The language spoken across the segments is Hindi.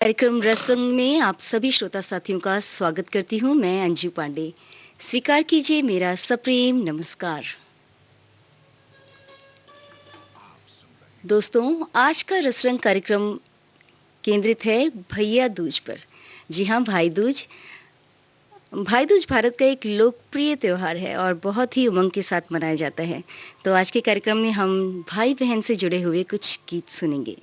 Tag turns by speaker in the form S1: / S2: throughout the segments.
S1: कार्यक्रम रसंग में आप सभी श्रोता साथियों का स्वागत करती हूँ। मैं अंजू पांडे। स्वीकार कीजिए मेरा सप्रेम नमस्कार। दोस्तों, आज का रसरंग कार्यक्रम केंद्रित है भैया दूज पर। जी हाँ, भाई दूज। भाई दूज भारत का एक लोकप्रिय त्योहार है और बहुत ही उमंग के साथ मनाया जाता है। तो आज के कार्यक्रम में हम भाई बहन से जुड़े हुए कुछ गीत सुनेंगे।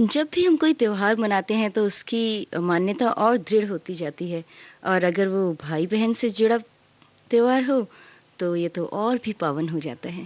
S1: जब भी हम कोई त्योहार मनाते हैं तो उसकी मान्यता और दृढ़ होती जाती है और अगर वो भाई बहन से जुड़ा त्योहार हो तो ये तो और भी पावन हो जाता है।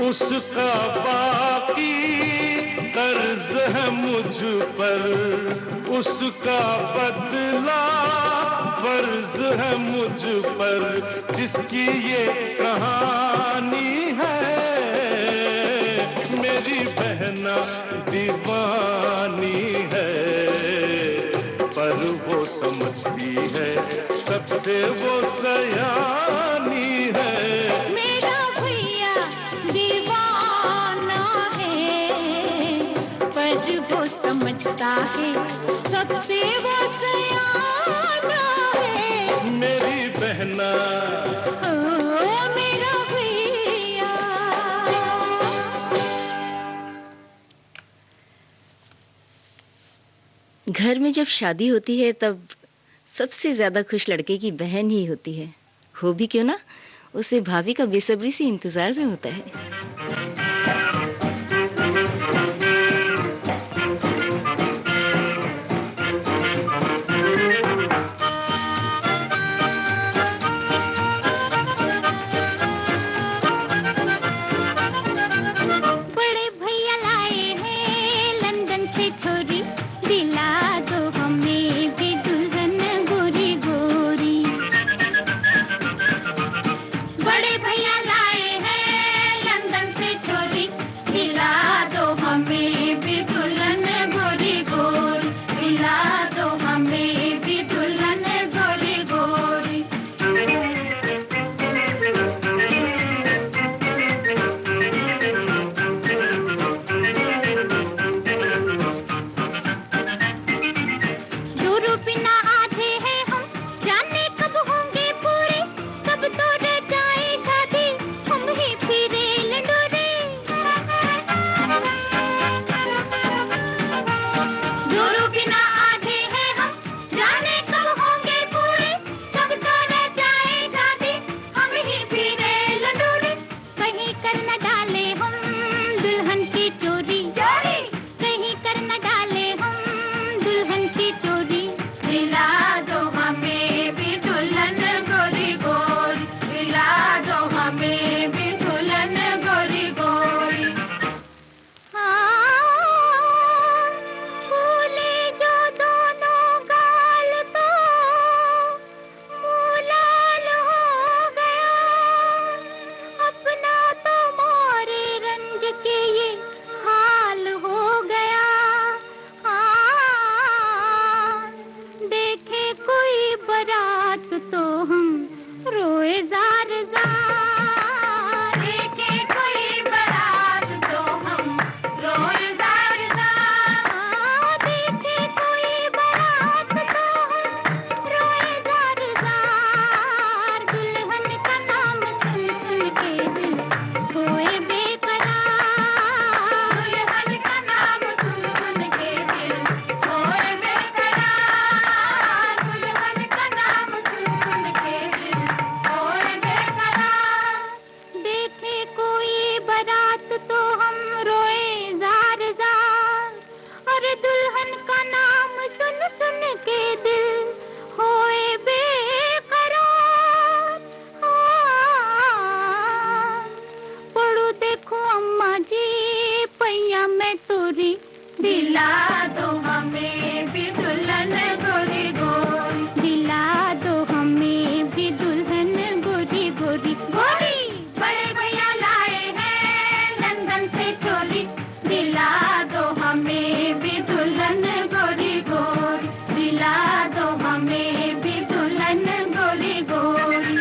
S2: उसका बाकी कर्ज है मुझ पर, उसका बदला फर्ज है मुझ पर, जिसकी ये कहानी है। मेरी बहना दीवानी है, पर वो समझती है सबसे वो सयानी है।
S3: मेरा भैया दीवाना है, पर वो समझता है सबसे वो सयाना है।
S2: मेरी बहना
S3: ओ मेरा भैया।
S1: घर में जब शादी होती है तब सबसे ज्यादा खुश लड़के की बहन ही होती है। हो भी क्यों ना, उसे भाभी का बेसब्री से इंतजार जो होता है।
S3: बड़े भैया लाए हैं लंदन से छोरी, दिला दो हमें भी दुल्हन गोरी गोरी। बड़े भैया लाए हैं लंदन से छोरी, दिला दो हमें भी दुल्हन गोरी गोरी, दिला दो हमें भी दुल्हन गोरी गोरी। दूर बिना आधे हैं हम, जाने कब होंगे पूरे, कब तो रह जाए शादी हम ही फिरे लंडोरे। दूर बिना आधे हैं हम, जाने कब होंगे पूरे, कब तो रह जाए शादी हम ही फिरे लंडोरे। कहीं कर न डाले हम दुल्हन की चोरी, कहीं कर न डाले हम दुल्हन की चोरी। दिला दो हमें भी दुल्हन गोरी गोरी, दिला दो हमें भी दुल्हन गोरी गोरी। हाँ, फूले जो दोनों गाल तो मुँह लाल हो गया, अपना तो मोरे रंग के ये हाल हो गया। हाँ, देखे कोई बारात तो हम रोए जार जार, देखे कोई बारात तो हम रोए जार जार, देखे कोई बारात तो हम रोए जार जार। दुल्हन का नाम सुन सुन के दिल होए बेकरार, दुल्हन का नाम सुन सुन के दिल होए बेकरार, दुल्हन का नाम सुन सुन के दिल होए बेकरार। देखे कोई बारात तो हम रोए जार जार, और दुल्हन का नाम सुन सुन के दिल होए बेकरार। हाँ, पढ़ो देखो अम्मा जी पैया में तोरी, दिला दो हमें भी दुल्हन गोरी गोरी, दिला दो हमें भी दुल्हन गोरी गोरी गोरी। बड़े भैया लाए हैं लंदन से चोरी, दिला दो हमें भी दुल्हन गोरी गोरी, दिला दो हमें भी दुल्हन गोरी गोरी।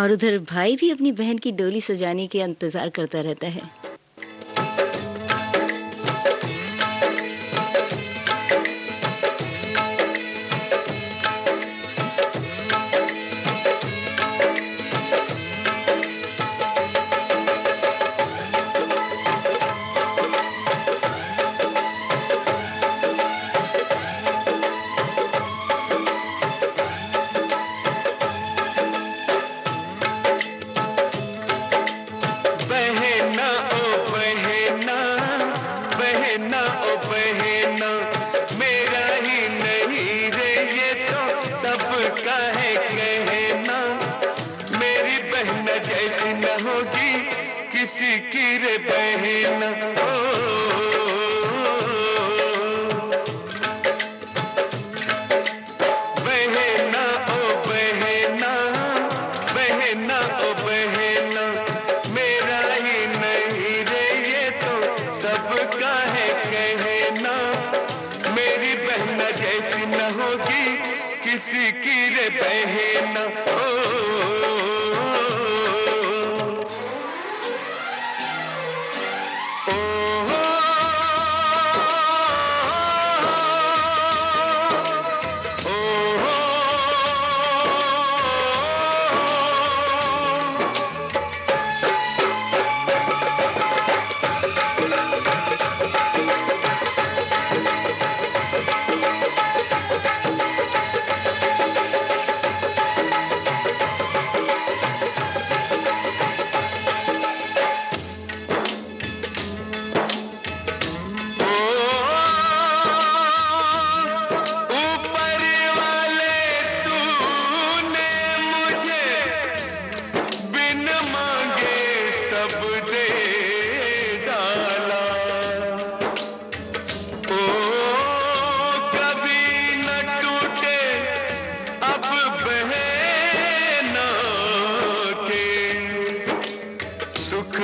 S1: और उधर भाई भी अपनी बहन की डोली सजाने के इंतजार करता रहता है।
S2: बहना ओ किसी की रे बहन हो। बहना ओ बहना, बहना ओ बहना, मेरा ही नहीं रे ये तो सबका है कहना। मेरी बहना जैसी न होगी किसी की रे बहना हो।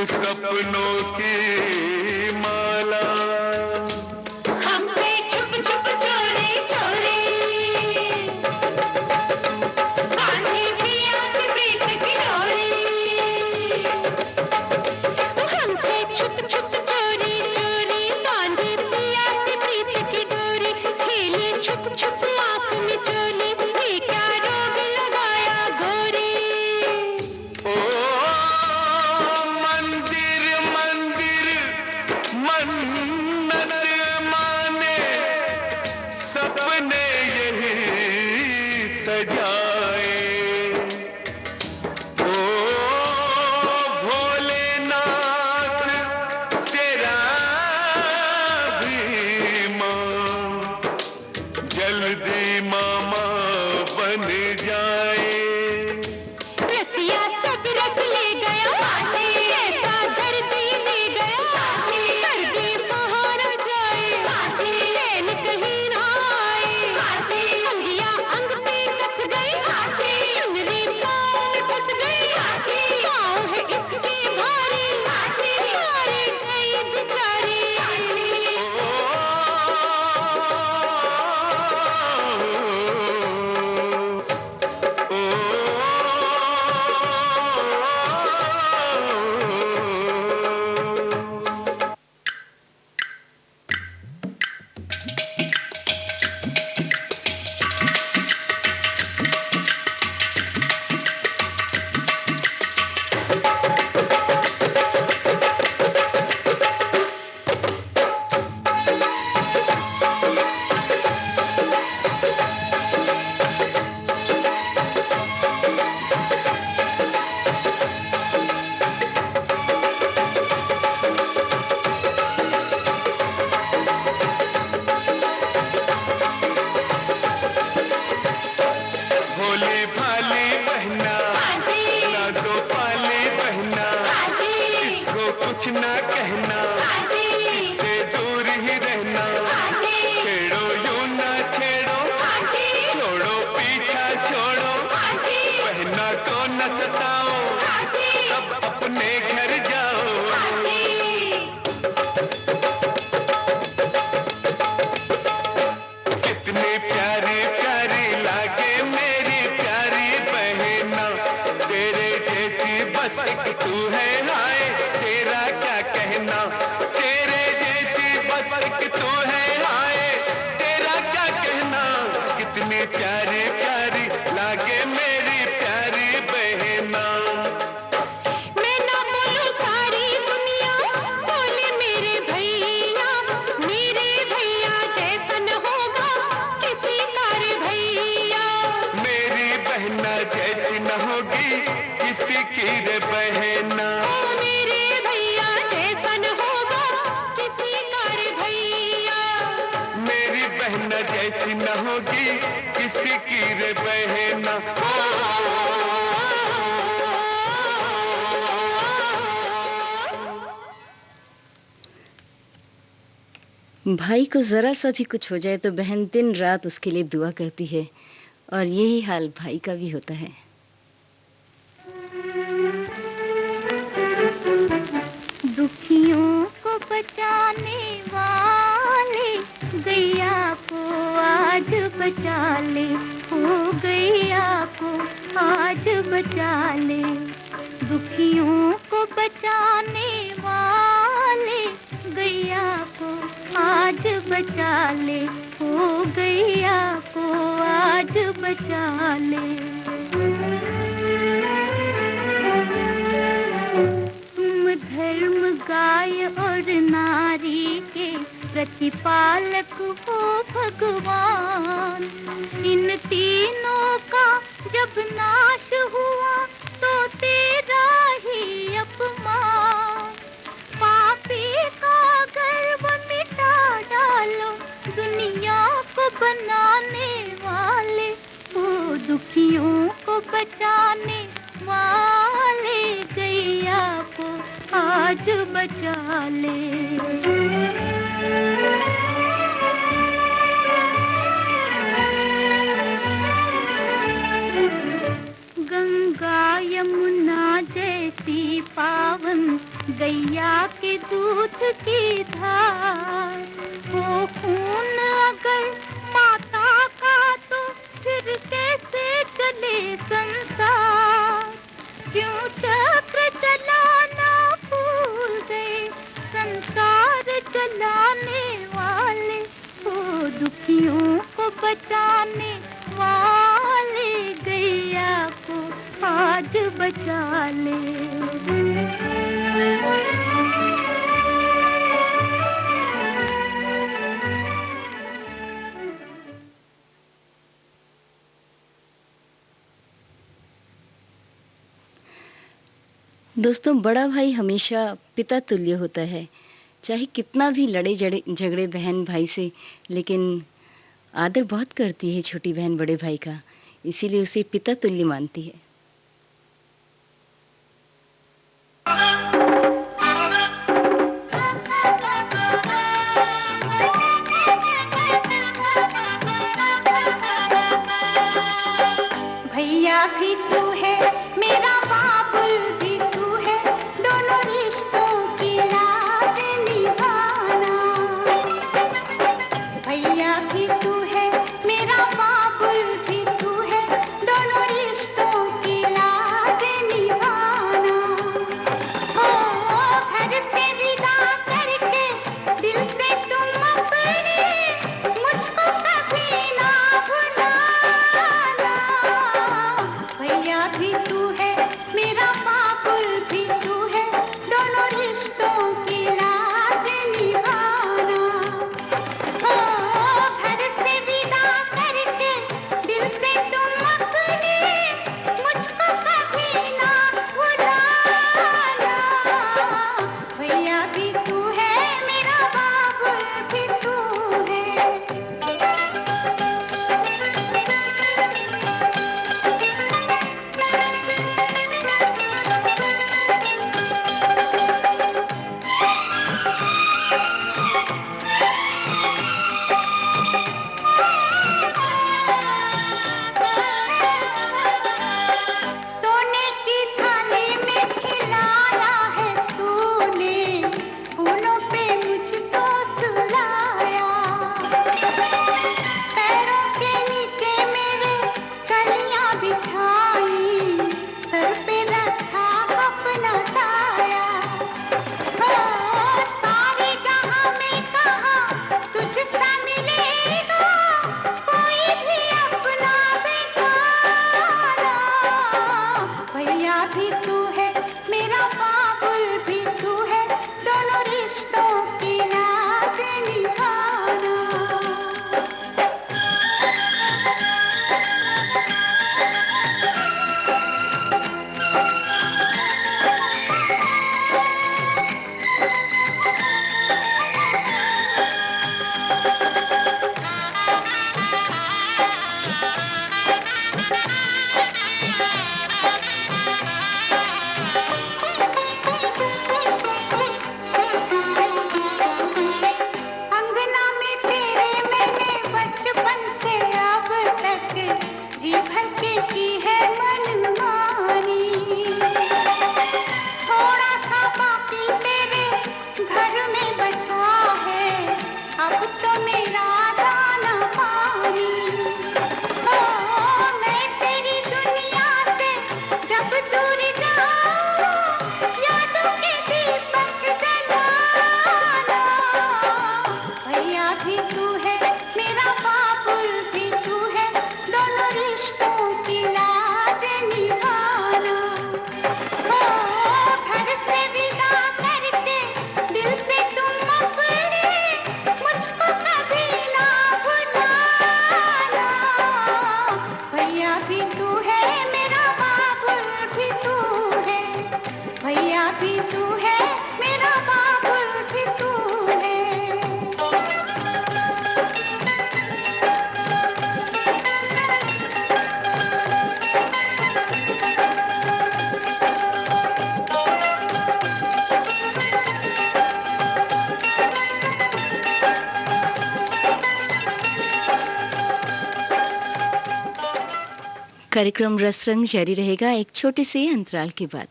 S2: सपनों की माला
S3: हमसे छुप छुप चोरी चोरी बांधी पिया से प्रीत की डोरी। हमसे छुप छुप चोरी चोरी बांधी पिया से प्रीत की डोरी। खेले छुप छुप आंख में चोली, ये क्या रोग लगाया गोरी।
S2: ओ मंदिर मंदिर मन्नत माने, सपने यही सजाए। ओ भोलेनाथ तेरा भी मां जल्दी मामा बन जाए।
S3: रसिया सब रस ले गया, ऐसा दर्दी ले गया। दर्दी सहारा जाए, चैन कहीं ना आए। अंगिया अंग पे कस गई, चुनरी पाँव में फंस गई। पाँव है इसके भारी, मारे गई बेचारी।
S2: भोली भाली बहना, ना दो पाली बहना, इसको कुछ ना कहना, इससे दूर ही रहना। छेड़ो यूं ना छेड़ो, छोड़ो पीछा छोड़ो, बहना को न सताओ, अब अपने घर जाओ। कितनी प्यारी प्यारी लागे मेरी प्यारी बहना, तेरे जैसी बस एक तू है हाय, तेरा क्या कहना। तेरे जैसी बस एक तू है हाय, तेरा क्या कहना। कितनी प्यारी प्यारी लागे मेरी प्यारी बहना।
S3: मैं ना बोलूं सारी दुनिया, बोले मेरे भैया जैसा न होगा किसी का रे भैया।
S2: मेरी बहना जैसी न होगी किसी की रे बहना।
S3: ओ मेरे भैया जैसा न होगा किसी का रे भैया।
S2: मेरी बहना जैसी न होगी किसी की रे बहना।
S1: भाई को ज़रा सा भी कुछ हो जाए तो बहन दिन रात उसके लिए दुआ करती है और यही हाल भाई का भी होता है।
S3: दुखियों को बचाने वाले गैया को आज बचा ले, ओ गैया को आज बचा ले। दुखियों को बचाने वाले गैया को आज बचा ले, ओ गैया को आज बचा ले। तुम धर्म गाय और नारी के प्रतिपालक हो भगवान। इन तीनों का जब नाश हुआ तो तेरा ही अपमान। पापी का गर्व मिटा डालो, दुनिया को बनाने वाले, ओ दुखियों को बचाने वाले गैया को आज बचा ले। गंगा यमुना जैसी पावन गैया के दूध की धार हो खून अगर माता का तो फिर कैसे चले संसार। क्यों चक्र चलाना भूल गए संसार चलाने वाले, ओ दुखियों को बचाने वाले गैया को आज बचा ले।
S1: दोस्तों, बड़ा भाई हमेशा पिता तुल्य होता है। चाहे कितना भी लड़े झगड़े बहन भाई से, लेकिन आदर बहुत करती है छोटी बहन बड़े भाई का, इसीलिए उसे पिता तुल्य मानती है।
S3: भैया भी तू है, मेरा बाबुल भी तू है, दोनों रिश्तों की लाज निभाना। भैया भी तू है, मेरा बाबुल भी तू है, दोनों रिश्तों की लाज निभाना। ओ घर से विदा करके दिल से तुम अपने मुझको कभी ना भुलाना। भैया भी तू है, मेरा बाबुल भी तू है।
S1: कार्यक्रम रसरंग जारी रहेगा एक छोटे से अंतराल के बाद।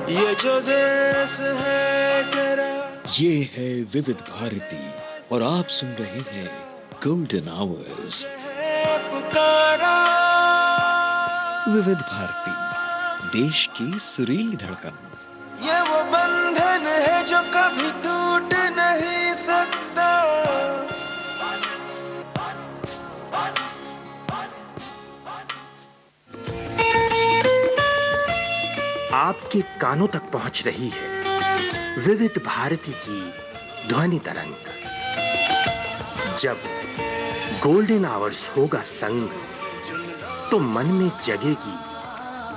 S4: ये जो देश है तेरा,
S5: ये है विविध भारती और आप सुन रहे हैं गोल्डन आवर्स।
S4: है पुकारा,
S5: विविध भारती, देश की सुरीली धड़कन।
S4: ये वो बंधन है जो कभी टूट नहीं सकता।
S6: आपके कानों तक पहुंच रही है विविध भारती की ध्वनि तरंग। जब गोल्डन आवर्स होगा संग, तो मन में जगेगी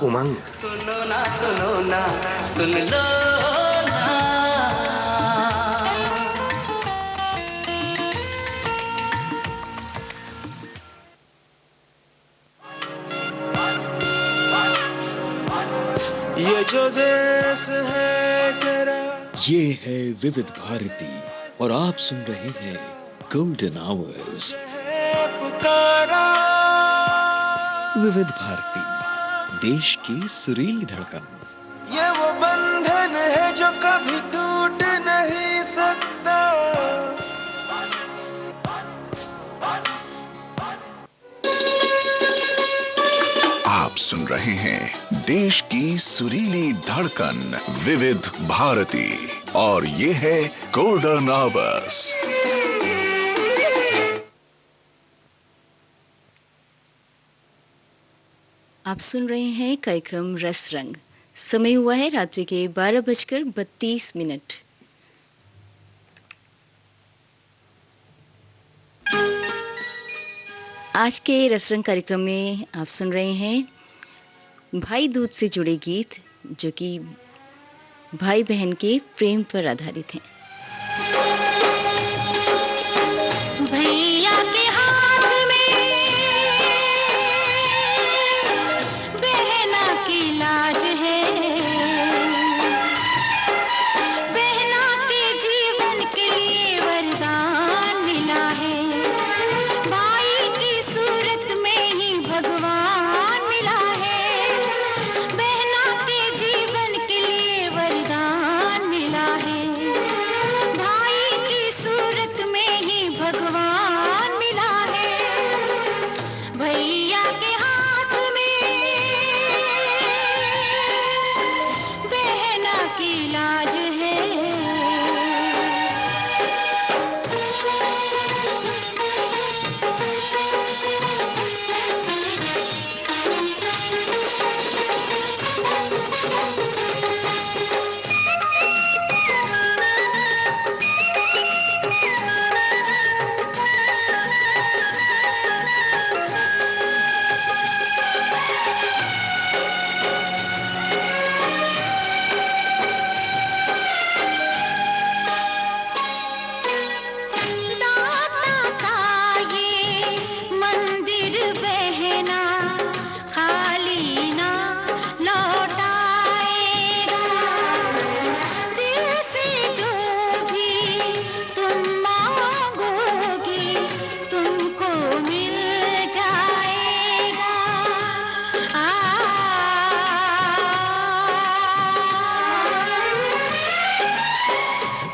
S6: उमंग।
S7: सुनो ना सुन लो ना।
S4: ये जो देश है तेरा,
S5: ये है विविध भारती और आप सुन रहे हैं गोल्डन आवर्स।
S4: है पुकारा,
S5: विविध भारती, देश की सुरीली धड़कन।
S4: ये वो बंधन है जो कभी टूट नहीं सकता।
S8: आप सुन रहे हैं देश की सुरीली धड़कन विविध भारती और ये है गोल्डन आवर्स।
S1: आप सुन रहे हैं कार्यक्रम रसरंग। समय हुआ है रात्रि के 12:32। आज के रसरंग कार्यक्रम में आप सुन रहे हैं भाई दूज से जुड़े गीत, जो कि भाई बहन के प्रेम पर आधारित हैं।
S3: भैया के हाथ में बहना की लाज है, बहना के जीवन के लिए वरदान मिला है। भाई की सूरत में ही भगवान मिला है, बहना के जीवन के लिए वरदान मिला है। भाई की सूरत में ही भगवान मिला है। भैया के हाथ में बहना की लाज है। दाता का ये मंदिर बहना खाली ना लौटाएगा। दिल से जो भी तुम मांगोगी तुमको मिल जाएगा।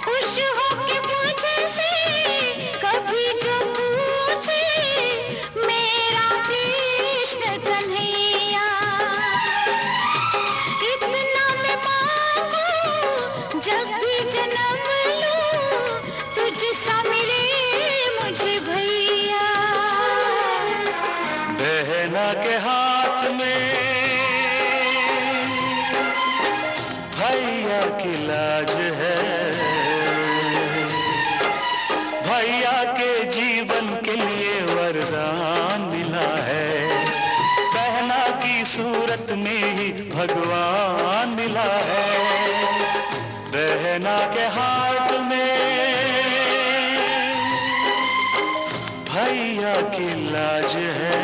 S3: खुश होके मुझसे कभी जो पूछे मेरा कृष्ण कन्हैया, इतना मैं मांगू जब भी जन्म लूं तुझसा मिले मुझे भैया।
S2: बहना के हाथ में भैया की लाज है, भैया के जीवन के लिए वरदान मिला है। बहना की सूरत में भगवान मिला है। बहना के हाथ में भैया की लाज है।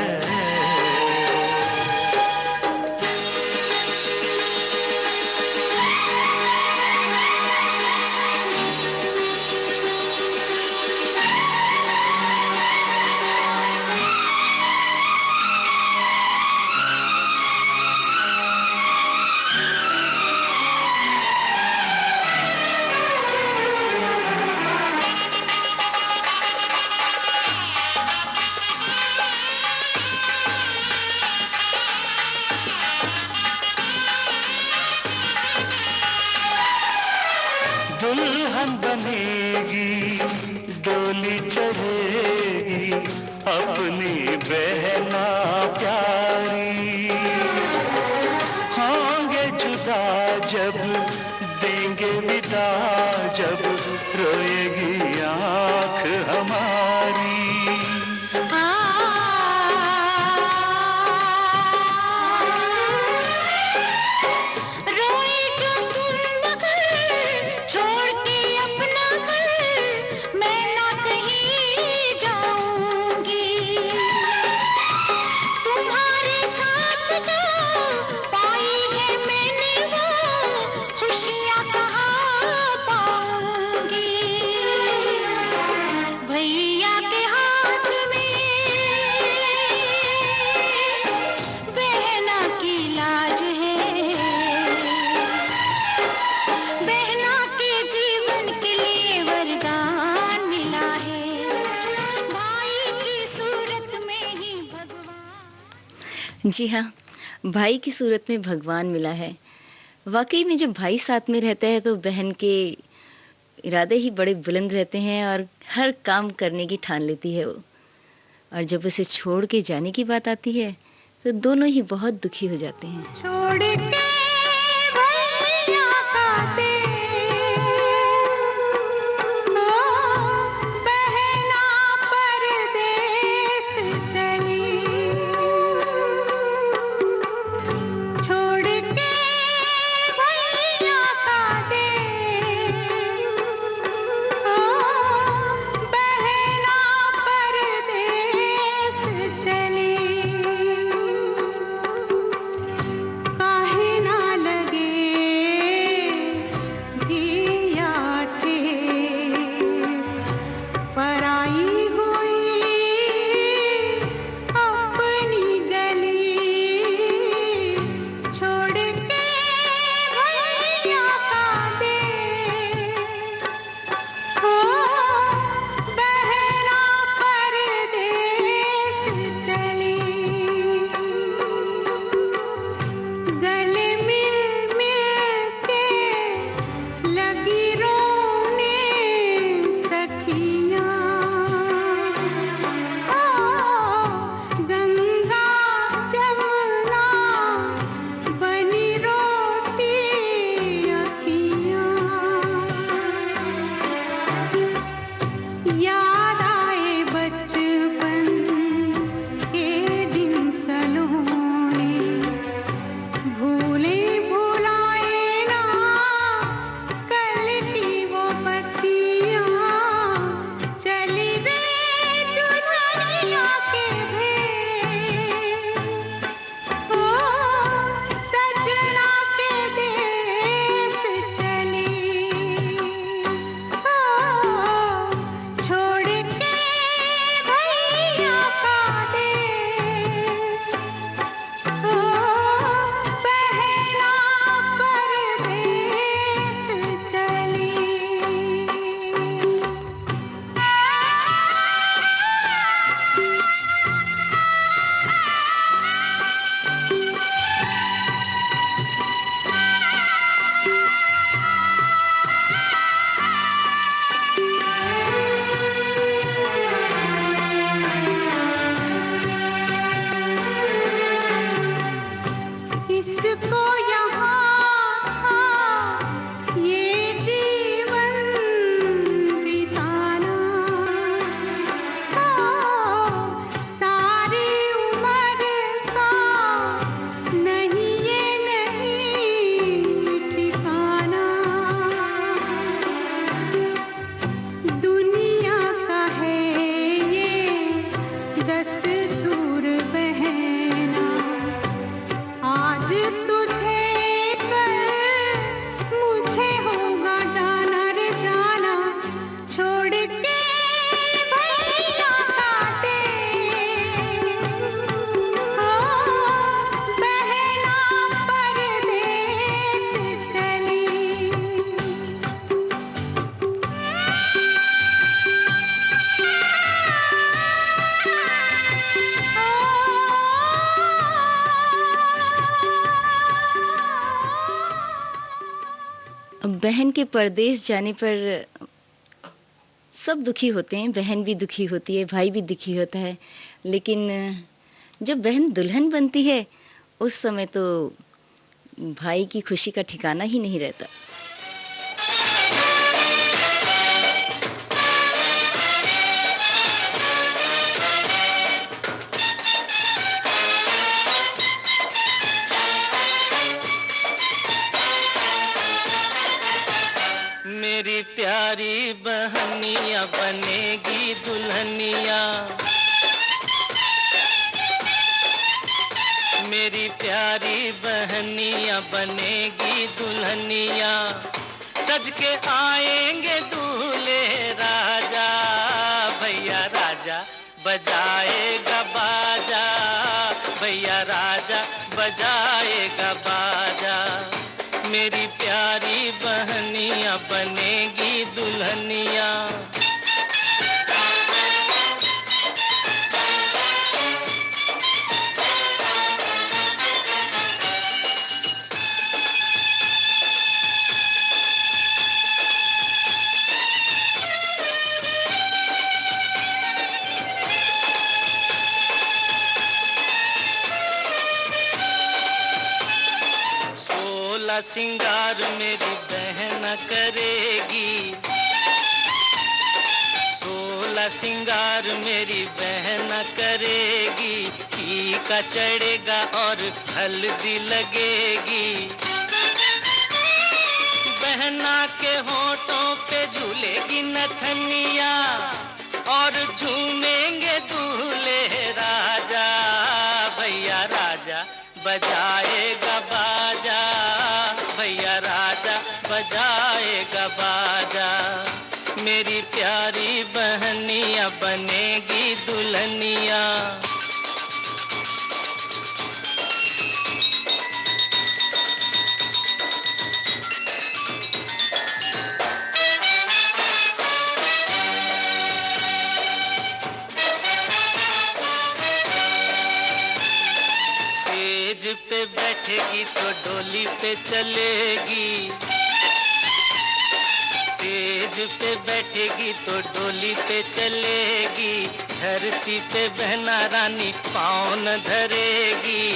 S2: दुल्हन बनेगी, डोली चढ़ेगी, अपनी बहना प्यारी। होंगे जुदा जब देंगे विदा, जब रोएगी आँख हमारी।
S1: जी हाँ, भाई की सूरत में भगवान मिला है। वाकई में जब भाई साथ में रहता है तो बहन के इरादे ही बड़े बुलंद रहते हैं और हर काम करने की ठान लेती है वो। और जब उसे छोड़ के जाने की बात आती है तो दोनों ही बहुत दुखी हो जाते हैं।
S3: छोड़ के भैया का देश, बहना परदेस चली। छोड़ के भैया का देश, बहना परदेस चली। काहे ना
S1: अब बहन के परदेश जाने पर सब दुखी होते हैं, बहन भी दुखी होती है, भाई भी दुखी होता है, लेकिन जब बहन दुल्हन बनती है उस समय तो भाई की खुशी का ठिकाना ही नहीं रहता।
S7: मेरी प्यारी बहनिया बनेगी दुल्हनिया, मेरी प्यारी बहनिया बनेगी दुल्हनिया, सज के आएंगे दूल्हे राजा, भैया राजा बजाएगा बाजा, भैया राजा बजाएगा बाजा, मेरी प्यारी बहनिया बनेगी दुल्हनिया। सिंगार मेरी बहन करेगी, 16 सिंगार मेरी बहन करेगी, टीका चढ़ेगा और हल्दी लगेगी, बहना के होठों पे झूलेगी नथनिया और झूमेंगे दूल्हे राजा, भैया राजा बजाएगा बाजा, भैया राजा बजाएगा बाजा, मेरी प्यारी बहनिया बनेगी दुल्हनिया। पे बैठेगी तो डोली पे चलेगी, तेज पे बैठेगी तो डोली पे चलेगी, धरती पे बहना रानी पाँव न धरेगी,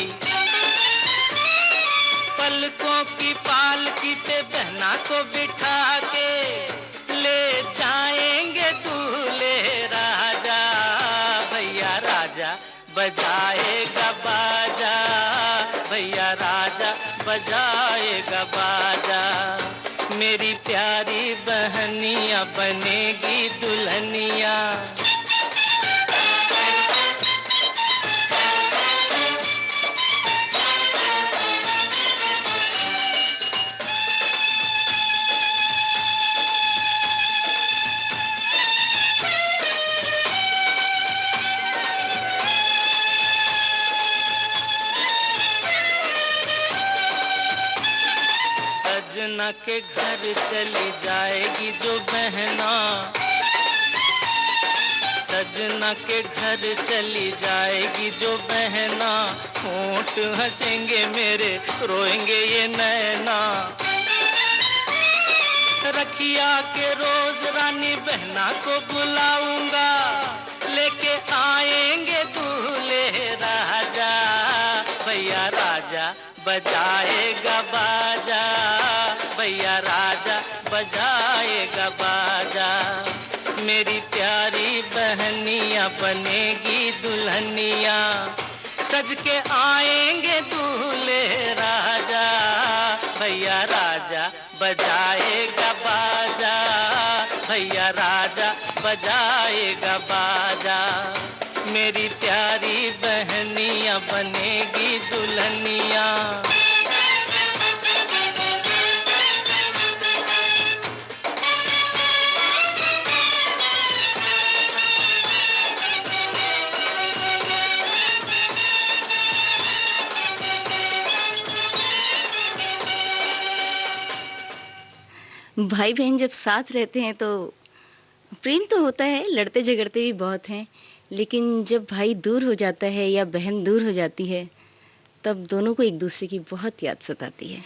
S7: पलकों की पालकी पे बहना को बिठा के ले जाएंगे दूल्हे राजा, भैया राजा बजाएगा बाजा, भैया राजा बजाएगा बाजा, मेरी प्यारी बहनिया बनेगी दुल्हनिया। सजना के घर चली जाएगी जो बहना, सजना के घर चली जाएगी जो बहना, होंठ हंसेंगे मेरे रोएंगे ये नैना, रखिया के रोज रानी बहना को बुलाऊंगा, लेके आएंगे दूल्हे राजा, भैया राजा बजाएगा बाजा, भैया राजा बजाएगा बाजा, मेरी प्यारी बहनिया बनेगी दुल्हनिया, सज के आएंगे दूल्हे राजा, भैया राजा बजाएगा बाजा, भैया राजा बजाएगा बाजा, मेरी प्यारी बहनिया बनेगी दुल्हनिया।
S1: भाई बहन जब साथ रहते हैं तो प्रेम तो होता है, लड़ते झगड़ते भी बहुत हैं, लेकिन जब भाई दूर हो जाता है या बहन दूर हो जाती है तब दोनों को एक दूसरे की बहुत याद सताती है।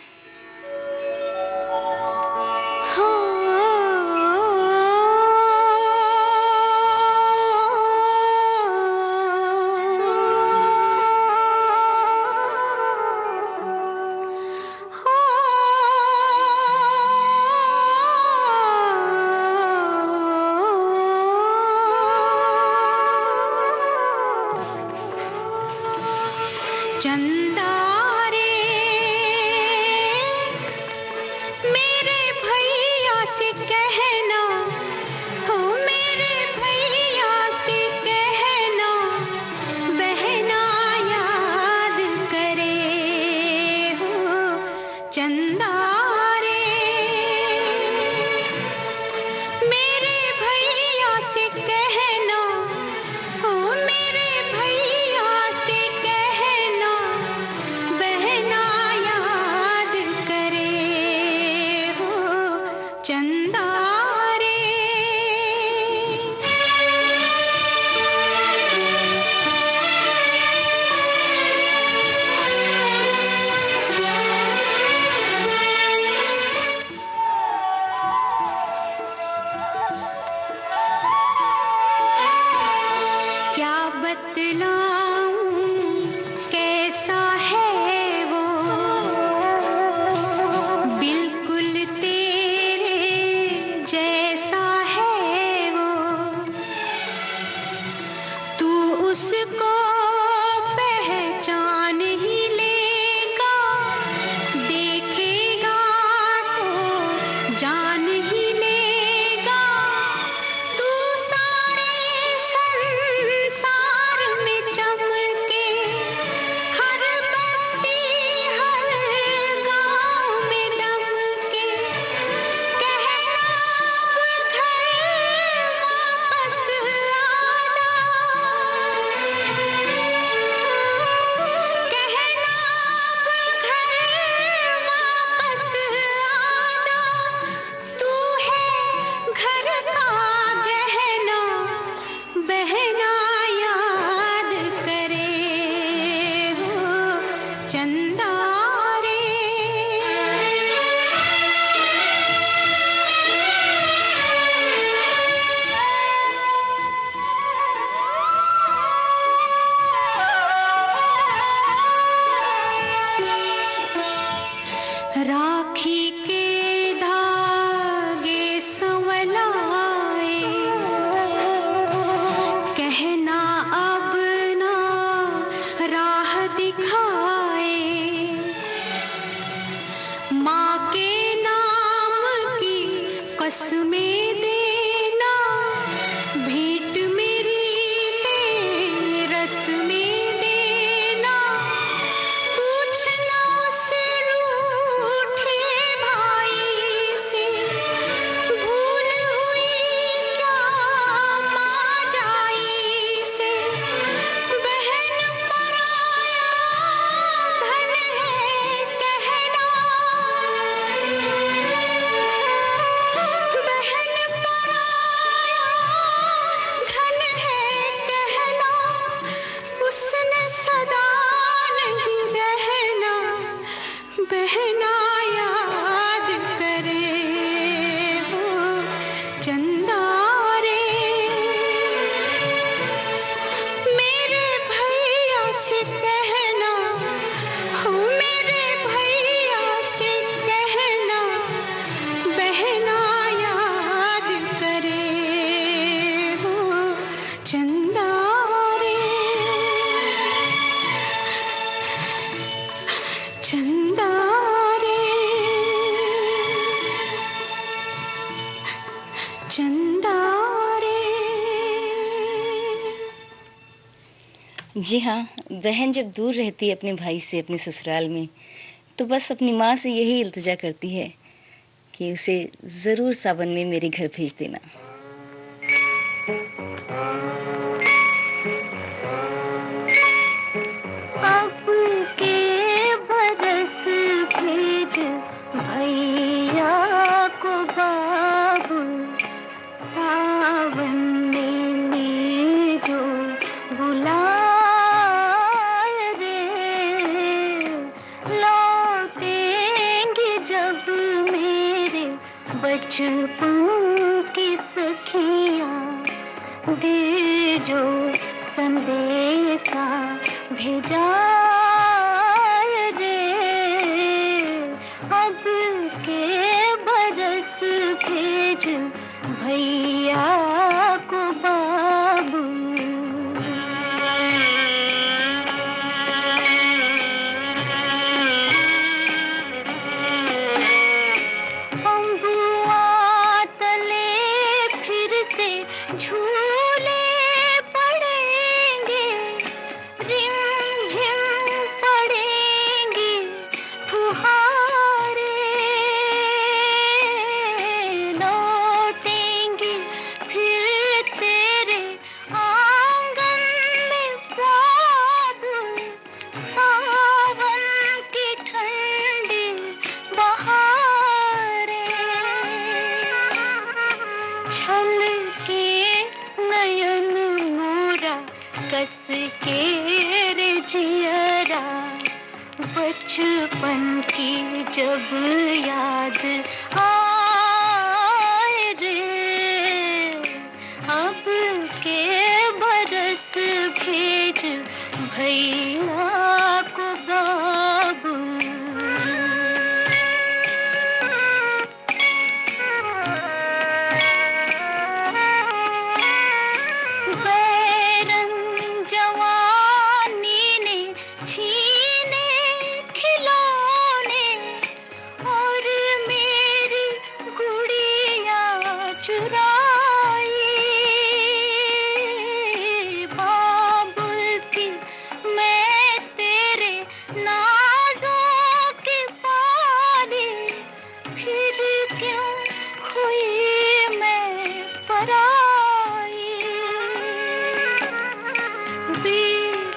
S3: चंदा रे मेरे भैया से कहना, ओ मेरे भैया से कहना, बहना याद करे हो चंदा रे। क्या बतलाऊं कैसा है वो, बिल्कुल तेरे जैसा है वो, तू उसको पहचान ही लेगा, देखेगा तो जान ही लेगा, तू सारे संसार में चमके, हर बस्ती हर गांव में दमके, कहना अब घर वापस आजा, कहना अब घर वापस आजा, तू है घर का गहना, बहना याद करे हो चंदा रे। राखी के धागे संवलाए, कहना अब ना राह दिखाए, माँ के नाम की कसमें देना, भेंट मेरी ले रस्में देना, पूछना उस रूठे भाई से, भूल हुई क्या माँ जाई से, बहन पराया धन है कहना, बहन पराया धन है कहना, उसने सदा नहीं रहना, बहना याद करे हो चंदा रे। मेरे भैया से कहना, हो मेरे भैया से कहना, बहना याद करे हो चंदा रे, चंदा रे, चंदा रे।
S1: जी हाँ, बहन जब दूर रहती है अपने भाई से अपने ससुराल में, तो बस अपनी माँ से यही इल्तिजा करती है कि उसे ज़रूर सावन में मेरे घर भेज देना।
S3: अब के बरस भेज भैया को बाबू, सावन में ले जो बुलाए रे, लौटेंगे जब मेरे बचपन की सखियाँ, दे जो संदेशा भेजा रे, अब के बरस भेज भैया को बाबू। अम्बुआ तले फिर से झूले पड़ेंगे, रिमझिम पड़ेंगी फुहार जब याद आए रे, अब के बरस भेज भैया को बाबू। बैरन जवानी ने छीने खिलौने और मेरी गुड़िया चुराई। बाबुल थी मैं तेरे नाज़ों की पाली, फिर क्यों हुई मैं पराई।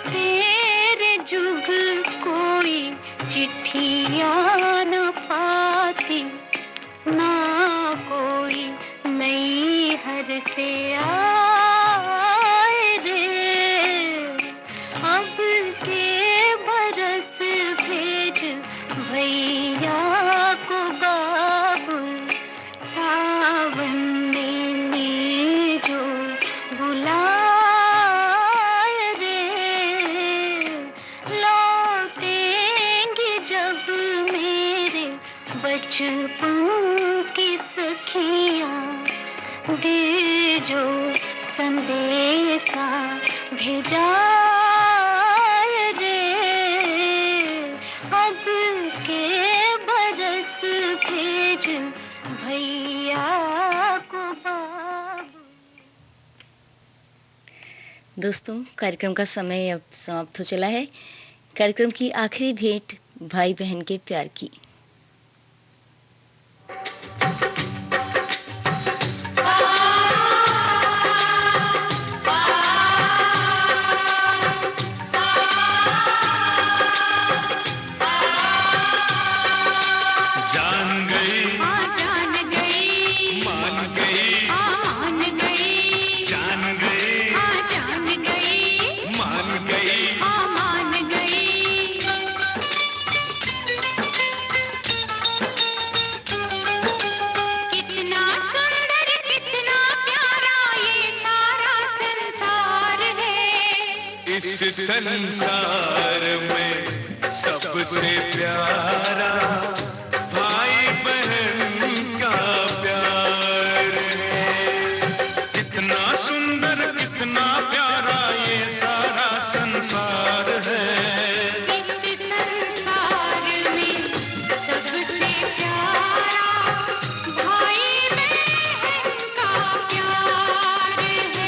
S3: तेरे जुग कोई चिट्ठियाँ न पाती, ना कोई नई हर से आए रे, अब के बरस भेज भैया को बाबुल। सावन ने जो बुलाए रे, लौटेंगी जब मेरे बचपन की सखियाँ, दे जो संदेशा भेजा रे, अब के बरस भेज भैया को बाबू।
S1: दोस्तों, कार्यक्रम का समय अब समाप्त हो चला है। कार्यक्रम की आखिरी भेंट भाई बहन के प्यार की।
S2: जान गई,
S3: हाँ जान गई,
S2: मान गई,
S3: हाँ मान गई,
S2: जान गई,
S3: हाँ जान गई,
S2: मान गई।
S3: हाँ मान गई। कितना सुंदर कितना प्यारा ये सारा संसार है।
S2: इस संसार में सबसे प्यारा भाई बहन का प्यार है। कितना सुंदर कितना प्यारा ये सारा संसार है।
S3: इस संसार में सबसे प्यारा भाई बहन का प्यार है।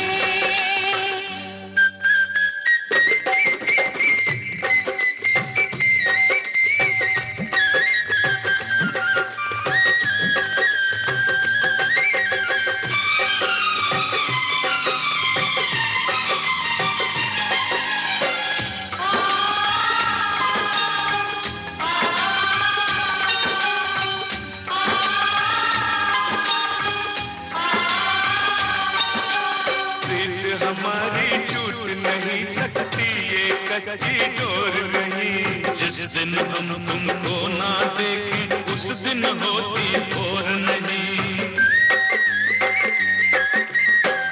S2: प्रीत हमारी छूट नहीं सकती ये कच्ची डोर नहीं। जिस दिन हम तुमको ना देखें उस दिन होती भोर नहीं।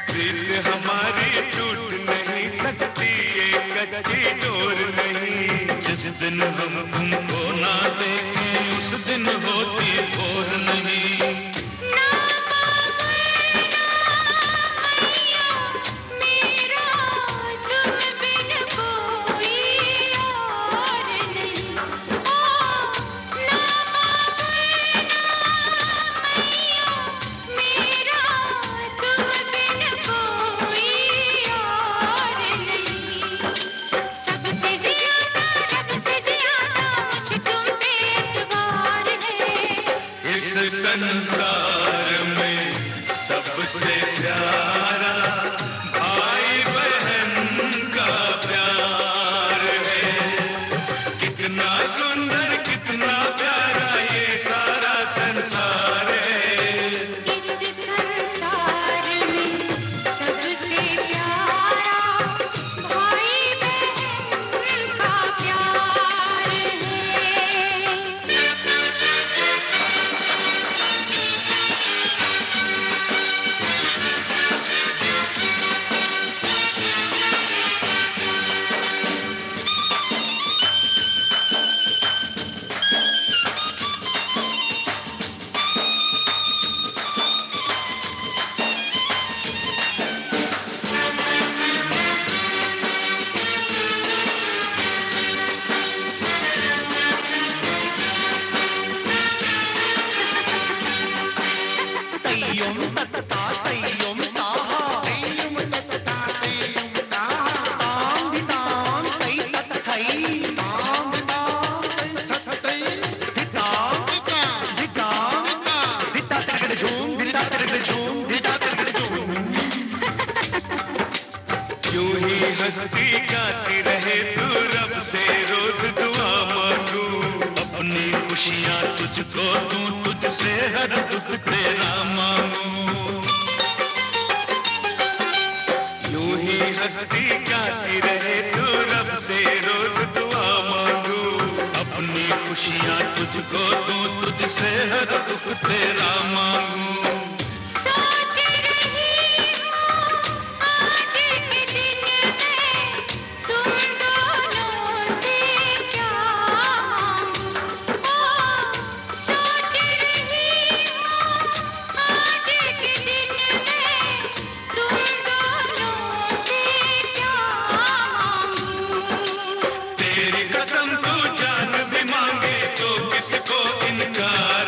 S2: प्रीत हमारी छूट नहीं सकती ये कच्ची डोर नहीं। जिस दिन हम तुमको ना देखें उस दिन होती भोर नहीं।
S3: मेरा तुम बिन कोई और नहीं। ओ मेरा तुम बिन कोई और नहीं। सबसे ज्यादा रब से ज्यादा मुझे तुम पे एतबार है।
S2: इस संसार में सबसे प्यारा भाई बहन का प्यार है। कितना सुंदर कितना प्यारा ये सारा संसार है।
S3: इस संसार में सबसे प्यारा भाई बहन का प्यार है।
S2: तैयम तत्ता तैयम ताहा तैयम तत्ता तैयम ताहा ताम धिताम तै तत् थै ताम धिताम तै तत् थै धिताम धिताम धिता तिरगड़ झूम धिता तिरगड़ झूम धिता तिरगड़ झूम यूं ही हंसती गाती रहे तू रब से रोज दुआ मांगू अपनी खुशियाँ तुझको दूं तुझसे हर दुख तेरा मांगू यूं ही हंसती गाती रहे तू रब से रोज दुआ मांगू अपनी खुशियाँ तुझको दूं तुझसे हर दुख तेरा मांगू
S3: सोच रही हूँ आज के दिन में तुम दोनों से क्या मांगूं ओ सोच रही हूँ आज के दिन में तुम दोनों से क्या मांगूं
S2: तेरी कसम तू जान भी मांगे तो किसको इनकार